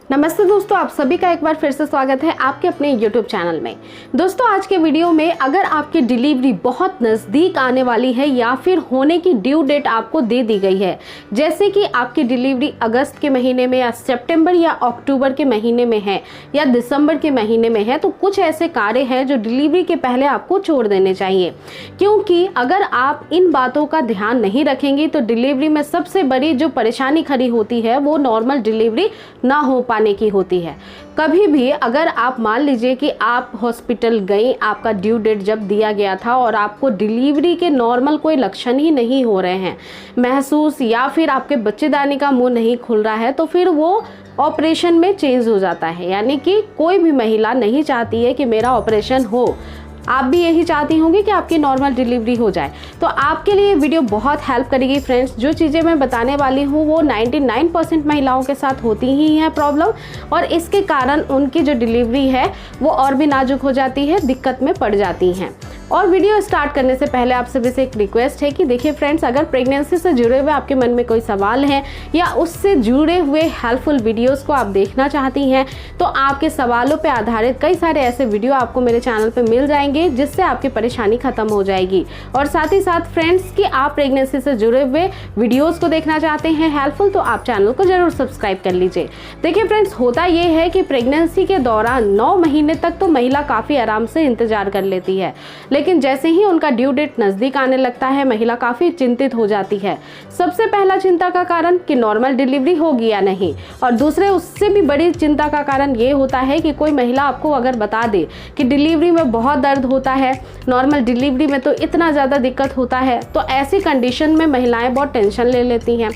नमस्ते दोस्तों, आप सभी का एक बार फिर से स्वागत है आपके अपने YouTube चैनल में। दोस्तों आज के वीडियो में अगर आपकी डिलीवरी बहुत नज़दीक आने वाली है या फिर होने की ड्यू डेट आपको दे दी गई है, जैसे कि आपकी डिलीवरी अगस्त के महीने में या सितंबर या अक्टूबर के महीने में है या दिसंबर के महीने में है, तो कुछ ऐसे कार्य हैं जो डिलीवरी के पहले आपको छोड़ देने चाहिए। क्योंकि अगर आप इन बातों का ध्यान नहीं रखेंगी तो डिलीवरी में सबसे बड़ी जो परेशानी खड़ी होती है वो नॉर्मल डिलीवरी ना हो पाने की होती है। कभी भी अगर आप मान लीजिए कि आप हॉस्पिटल गई, आपका ड्यू डेट जब दिया गया था और आपको डिलीवरी के नॉर्मल कोई लक्षण ही नहीं हो रहे हैं महसूस, या फिर आपके बच्चेदानी का मुंह नहीं खुल रहा है, तो फिर वो ऑपरेशन में चेंज हो जाता है। यानी कि कोई भी महिला नहीं चाहती है कि मेरा ऑपरेशन हो। आप भी यही चाहती होंगी कि आपकी नॉर्मल डिलीवरी हो जाए। तो आपके लिए वीडियो बहुत हेल्प करेगी फ्रेंड्स। जो चीज़ें मैं बताने वाली हूँ वो 99% महिलाओं के साथ होती ही हैं प्रॉब्लम, और इसके कारण उनकी जो डिलीवरी है वो और भी नाजुक हो जाती है, दिक्कत में पड़ जाती हैं। और वीडियो स्टार्ट करने से पहले आप सभी से एक रिक्वेस्ट है कि देखिए फ्रेंड्स, अगर प्रेगनेंसी से जुड़े हुए आपके मन में कोई सवाल है या उससे जुड़े हुए हेल्पफुल वीडियोस को आप देखना चाहती हैं, तो आपके सवालों पे आधारित कई सारे ऐसे वीडियो आपको मेरे चैनल पे मिल जाएंगे जिससे आपकी परेशानी खत्म हो जाएगी। और साथ ही साथ फ्रेंड्स कि आप प्रेगनेंसी से जुड़े हुए वीडियोज़ को देखना चाहते हैं हेल्पफुल, तो आप चैनल को जरूर सब्सक्राइब कर लीजिए। देखिए फ्रेंड्स, होता ये है कि प्रेगनेंसी के दौरान 9 महीने तक तो महिला काफ़ी आराम से इंतजार कर लेती है, लेकिन जैसे ही उनका ड्यू डेट नज़दीक आने लगता है महिला काफ़ी चिंतित हो जाती है। सबसे पहला चिंता का कारण कि नॉर्मल डिलीवरी होगी या नहीं, और दूसरे उससे भी बड़ी चिंता का कारण ये होता है कि कोई महिला आपको अगर बता दे कि डिलीवरी में बहुत दर्द होता है, नॉर्मल डिलीवरी में तो इतना ज़्यादा दिक्कत होता है, तो ऐसी कंडीशन में महिलाएं बहुत टेंशन ले लेती हैं।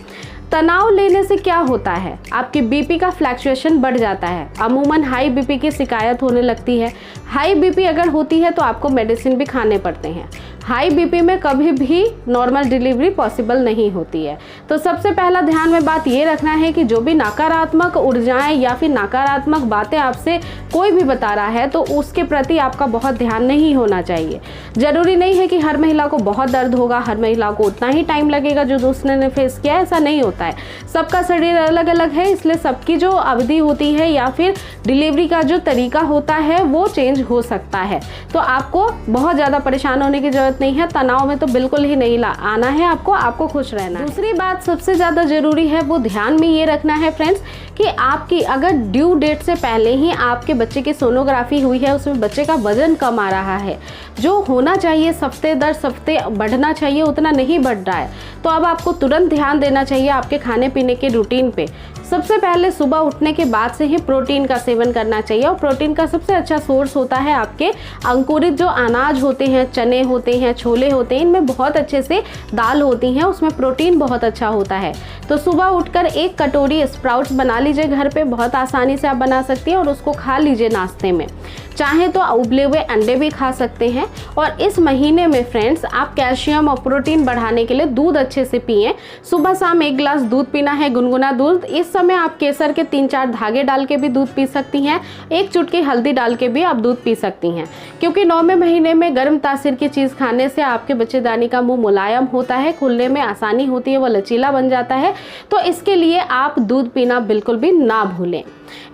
तनाव लेने से क्या होता है, आपकी बीपी का फ्लैक्चुएशन बढ़ जाता है। अमूमन हाई बीपी की शिकायत होने लगती है। हाई बीपी अगर होती है तो आपको मेडिसिन भी खाने पड़ते हैं। हाई बीपी में कभी भी नॉर्मल डिलीवरी पॉसिबल नहीं होती है। तो सबसे पहला ध्यान में बात ये रखना है कि जो भी नकारात्मक ऊर्जाएं या फिर नकारात्मक बातें आपसे कोई भी बता रहा है तो उसके प्रति आपका बहुत ध्यान नहीं होना चाहिए। ज़रूरी नहीं है कि हर महिला को बहुत दर्द होगा, हर महिला को उतना ही टाइम लगेगा जो दूसरे ने फेस किया, ऐसा नहीं होता है। सबका शरीर अलग अलग है, इसलिए सबकी जो अवधि होती है या फिर डिलीवरी का जो तरीका होता है वो चेंज हो सकता है। तो आपको बहुत ज़्यादा परेशान होने की जरूरत नहीं है, तनाव में तो बिल्कुल ही नहीं आना है, आपको खुश रहना है। दूसरी बात सबसे ज़्यादा ज़रूरी है वो ध्यान में ये रखना है फ्रेंड्स कि आपकी अगर ड्यू डेट से पहले ही आपके बच्चे की सोनोग्राफी हुई है, उसमें बच्चे का वजन कम आ रहा है, जो होना चाहिए हफ्ते दर हफ्ते बढ़ना चाहिए उतना नहीं बढ़ रहा है, तो अब आपको तुरंत ध्यान देना चाहिए आपके खाने पीने के रूटीन पे। सबसे पहले सुबह उठने के बाद से ही प्रोटीन का सेवन करना चाहिए, और प्रोटीन का सबसे अच्छा सोर्स होता है आपके अंकुरित जो अनाज होते हैं, चने होते हैं, छोले होते हैं, इनमें बहुत अच्छे से दाल होती हैं, उसमें प्रोटीन बहुत अच्छा होता है। तो सुबह उठकर 1 कटोरी स्प्राउट्स बना लीजिए घर पे, बहुत आसानी से आप बना सकती हैं, और उसको खा लीजिए नाश्ते में। चाहे तो उबले हुए अंडे भी खा सकते हैं। और इस महीने में फ्रेंड्स आप कैल्शियम और प्रोटीन बढ़ाने के लिए दूध अच्छे से पिएं। सुबह शाम 1 गिलास दूध पीना है, गुनगुना दूध। इस समय आप केसर के 3-4 धागे डाल के भी दूध पी सकती हैं, 1 चुटकी हल्दी डाल के भी आप दूध पी सकती हैं। क्योंकि 9वें महीने में गर्म तासीर की चीज़ खाने से आपके बच्चेदानी का मुंह मुलायम होता है, खुलने में आसानी होती है, वो लचीला बन जाता है। तो इसके लिए आप दूध पीना बिल्कुल भी ना भूलें।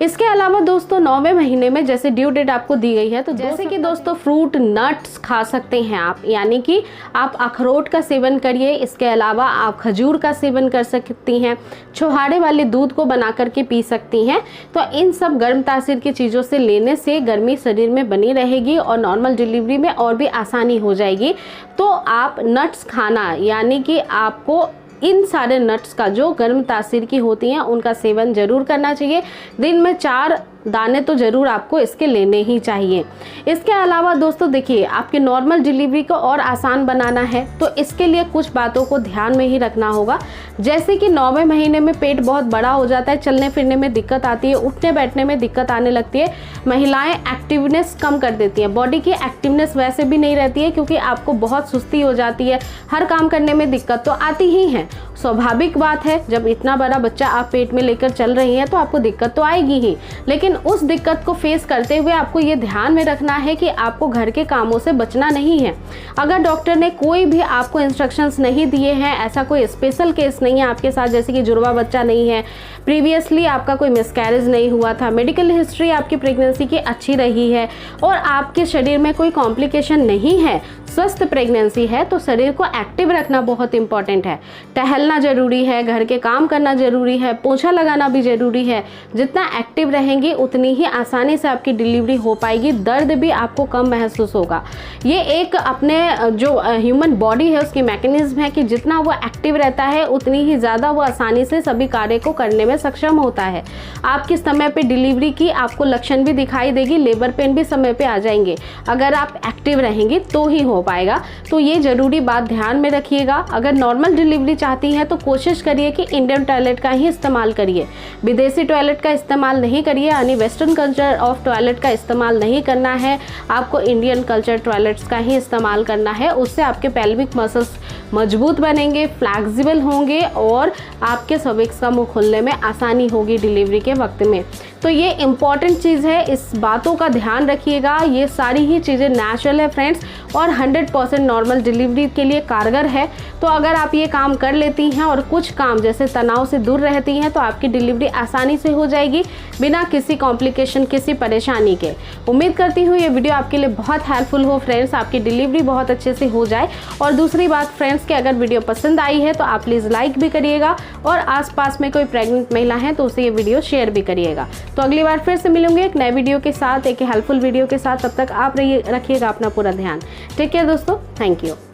इसके अलावा दोस्तों 9वें महीने में जैसे ड्यू डेट आपको दी गई है, तो जैसे कि दोस्तों फ्रूट नट्स खा सकते हैं आप, यानी कि आप अखरोट का सेवन करिए। इसके अलावा आप खजूर का सेवन कर सकती हैं, छुहाड़े वाले दूध को बना करके पी सकती हैं। तो इन सब गर्म तासीर की चीज़ों से लेने से गर्मी शरीर में बनी रहेगी और नॉर्मल डिलीवरी में और भी आसानी हो जाएगी। तो आप नट्स खाना, यानी कि आपको इन सारे नट्स का जो गर्म तासीर की होती हैं उनका सेवन जरूर करना चाहिए। दिन में 4 दाने तो ज़रूर आपको इसके लेने ही चाहिए। इसके अलावा दोस्तों देखिए, आपके नॉर्मल डिलीवरी को और आसान बनाना है तो इसके लिए कुछ बातों को ध्यान में ही रखना होगा। जैसे कि 9वें महीने में पेट बहुत बड़ा हो जाता है, चलने फिरने में दिक्कत आती है, उठने बैठने में दिक्कत आने लगती है, महिलाएं एक्टिवनेस कम कर देती हैं, बॉडी की एक्टिवनेस वैसे भी नहीं रहती है क्योंकि आपको बहुत सुस्ती हो जाती है, हर काम करने में दिक्कत तो आती ही है। स्वाभाविक बात है, जब इतना बड़ा बच्चा आप पेट में लेकर चल रही हैं तो आपको दिक्कत तो आएगी ही, लेकिन उस दिक्कत को फेस करते हुए आपको ये ध्यान में रखना है कि आपको घर के कामों से बचना नहीं है। अगर डॉक्टर ने कोई भी आपको इंस्ट्रक्शंस नहीं दिए हैं, ऐसा कोई स्पेशल केस नहीं है आपके साथ, जैसे कि जुड़वा बच्चा नहीं है, प्रीवियसली आपका कोई मिसकैरेज नहीं हुआ था, मेडिकल हिस्ट्री आपकी प्रेगनेंसी की अच्छी रही है और आपके शरीर में कोई कॉम्प्लिकेशन नहीं है, स्वस्थ प्रेगनेंसी है, तो शरीर को एक्टिव रखना बहुत इंपॉर्टेंट है। टहलना ज़रूरी है, घर के काम करना ज़रूरी है, पोछा लगाना भी ज़रूरी है। जितना एक्टिव रहेंगी उतनी ही आसानी से आपकी डिलीवरी हो पाएगी, दर्द भी आपको कम महसूस होगा। ये एक अपने जो ह्यूमन बॉडी है उसकी मैकेनिज्म है कि जितना वो एक्टिव रहता है उतनी ही ज़्यादा वो आसानी से सभी कार्य को करने में सक्षम होता है। आपकी समय पे डिलीवरी की आपको लक्षण भी दिखाई देगी, लेबर पेन भी समय पे आ जाएंगे। अगर आप एक्टिव रहेंगी तो ही हो पाएगा, तो ये ज़रूरी बात ध्यान में रखिएगा। अगर नॉर्मल डिलीवरी चाहती हैं तो कोशिश करिए कि इंडियन टॉयलेट का ही इस्तेमाल करिए, विदेशी टॉयलेट का इस्तेमाल नहीं करिए, यानी वेस्टर्न कल्चर ऑफ टॉयलेट का इस्तेमाल नहीं करना है। आपको इंडियन कल्चर टॉयलेट्स का ही इस्तेमाल करना है। उससे आपके पेल्विक मसल्स मजबूत बनेंगे, फ्लैक्सिबल होंगे और आपके सर्विक्स का मुंह खुलने में आसानी होगी डिलीवरी के वक्त में। तो ये इम्पॉर्टेंट चीज़ है, इस बातों का ध्यान रखिएगा। ये सारी ही चीज़ें नेचुरल है फ्रेंड्स और 100% नॉर्मल डिलीवरी के लिए कारगर है। तो अगर आप ये काम कर लेती हैं और कुछ काम जैसे तनाव से दूर रहती हैं तो आपकी डिलीवरी आसानी से हो जाएगी बिना किसी कॉम्प्लिकेशन, किसी परेशानी के। उम्मीद करती हूँ ये वीडियो आपके लिए बहुत हेल्पफुल हो फ्रेंड्स, आपकी डिलीवरी बहुत अच्छे से हो जाए। और दूसरी बात फ्रेंड्स कि अगर वीडियो पसंद आई है तो आप प्लीज़ लाइक भी करिएगा और आसपास में कोई प्रेग्नेंट महिला है तो उसे ये वीडियो शेयर भी करिएगा। तो अगली बार फिर से मिलूंगे एक नए वीडियो के साथ, एक हेल्पफुल वीडियो के साथ। तब तक आप रखिएगा अपना पूरा ध्यान। टेक केयर दोस्तों, थैंक यू।